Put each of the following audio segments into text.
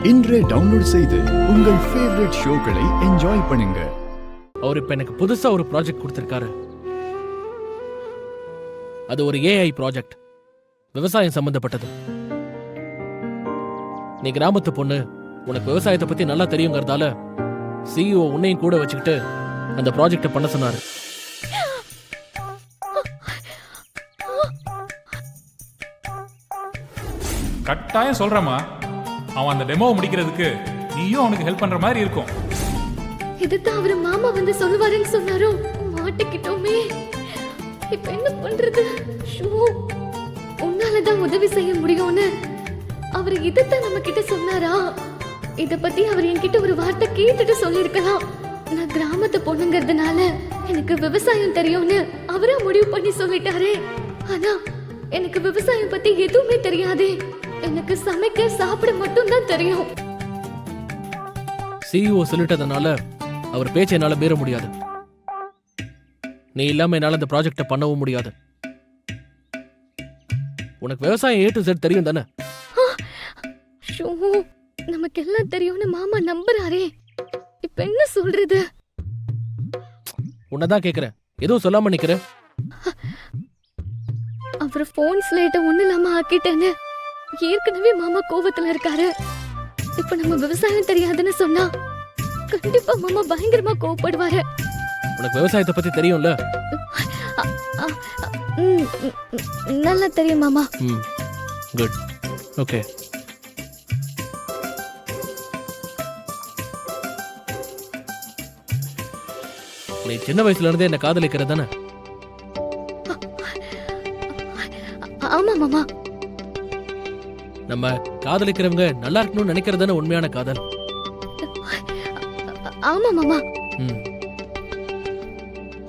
இன்றே டவுன்லோட் செய்து உங்கள் ஃபேவரட் ஷோக்களை என்ஜாய் பண்ணுங்க. அவர் இப்ப எனக்கு புதுசா ஒரு ப்ராஜெக்ட் கொடுத்திருக்காரு. அது ஒரு ஏஐ ப்ராஜெக்ட், விவசாயம் சம்பந்தப்பட்டது. நீ கிராமத்து பொண்ணு, உனக்கு விவசாயத்தை பத்தி நல்லா தெரியுங்கிறதால சிஇஓ உன்னையும் கூட வச்சுக்கிட்டு அந்த ப்ராஜெக்டை பண்ண சொன்னாரு. கட்டாயம் சொல்றமா, அவன் அந்த டெமோவை முடிக்கிறதுக்கு நீயும் அவனுக்கு ஹெல்ப் பண்ற மாதிரி இருக்கும். இதுதான் அவரு மாமா வந்து சொல்லுவாருன்னு சொன்னாரோ, மாட்டிக்கிட்டோமே. இப்ப என்ன பண்றது? உன்னாலதான் உதவி செய்ய முடியும்னு அவரு இதைத்தான் நம்ம கிட்ட சொன்னாரா? இத பத்தி அவர் என்கிட்ட ஒரு வார்த்தை கேட்டுட்டு சொல்லிருக்கலாம். நான் கிராமத்து பொண்ணுங்கிறதுனால எனக்கு விவசாயம் தெரியும்னு அவரா முடிவு பண்ணி சொல்லிட்டாரே. ஆனா எனக்கு விவசாயம் பத்தி எதுவுமே தெரியாதே. எனக்கு சமைக்க சாப்பிட மட்டும் தான் தெரியும். சிஇஓ சொல்லிட்டதுனால அவர் பேச்சை என்னால மீற முடியாது. நீ இல்லாம என்னால அந்த ப்ராஜெக்டை பண்ணவும் முடியாது. உனக்கு விவசாயம் A to Z தெரியும் தானே? நமக்கு எல்லாம் தெரியும்னு மாமா நம்புறாரே. இப்ப என்ன சொல்றது? உன்னதான் கேக்குறேன், எதுவும் சொல்லாம நிக்கிற. அவர் போன் ஸ்லேட்ட ஒண்ணு இல்லாம ஆக்கிட்டேன்னு ஏற்கனவே மாமா கோவத்துல இருக்காரு. இப்ப நம்ம விவசாயம் தெரியாதுன்னு சொன்னா கண்டிப்பா மாமா பயங்கரமா கோவப்படுவாரு. உனக்கு விவசாயத்தை பத்தி தெரியும்ல? நல்லா தெரியும் மாமா. Good, okay. நீ சின்ன வயசுல இருந்தே என்ன காதலிக்கிற தானே? ஆமா மாமா. நம்ம காதலிக்கிறவங்க நல்லா இருக்கணும்னு நினைக்கிறதானே உண்மையான காதல்? ஆமா மாமா.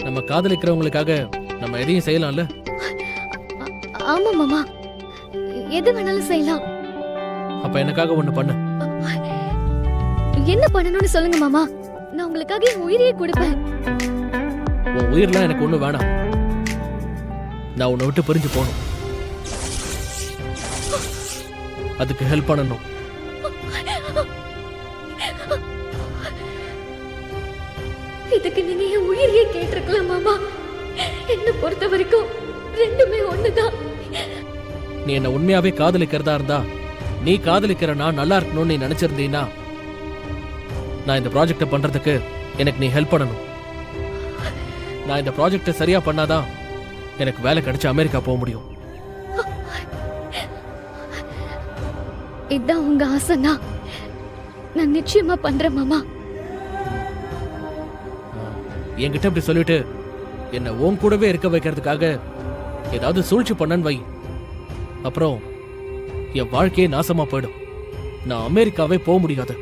நம்ம காதலிக்கிறவங்களுக்காக நம்ம எதையும் செய்யலாம்ல? ஆமா மாமா, எது வேணாலும் செய்யலாம். அப்ப எனக்காக ஒண்ணு பண்ணு. என்ன பண்ணணும்னு சொல்லுங்க மாமா, நான் உங்களுக்காக என் உயிரையே கொடுப்பேன். உன் உயிரெல்லாம் எனக்கு ஒண்ணு வேணாம். நான் உன்னை விட்டு பிரிஞ்சு போகணும். அதுக்கு ஹெல்ப் பண்ணணும். இதுக்கு நீங்க என் உயிரையே கேட்டிருக்கலாம் மாமா. என்ன பொறுத்த வரைக்கும் ரெண்டுமே ஒண்ணுதான். நீ என்ன உண்மையாவே காதலிக்கிறதா இருந்தா, நீ காதலிக்கிற நான் நல்லா இருக்கணும்னு நீ நினைச்சிருந்தீனா, நான் இந்த ப்ராஜெக்டை பண்றதுக்கு எனக்கு நீ ஹெல்ப் பண்ணணும். நான் இந்த ப்ராஜெக்டை சரியா பண்ணாதான் எனக்கு வேலை கிடைச்சு அமெரிக்கா போக முடியும். இதான் உங்க ஆசைனா நான் நிச்சயமா பண்றேன் மாமா. என்கிட்ட இப்படி சொல்லிட்டு என்ன உன் கூடவே இருக்க வைக்கிறதுக்காக ஏதாவது சூழ்ச்சி பண்ணன்னு வை, அப்புறம் என் வாழ்க்கையே நாசமா போயிடும். நான் அமெரிக்காவே போக முடியாது.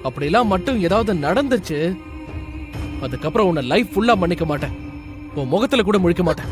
அப்படிலாம் மட்டும் ஏதாவது நடந்துச்சு, அதுக்கப்புறம் உன்னை லைஃப் ஃபுல்லா மன்னிக்க மாட்டேன். உன் முகத்துல கூட முழிக்க மாட்டேன்.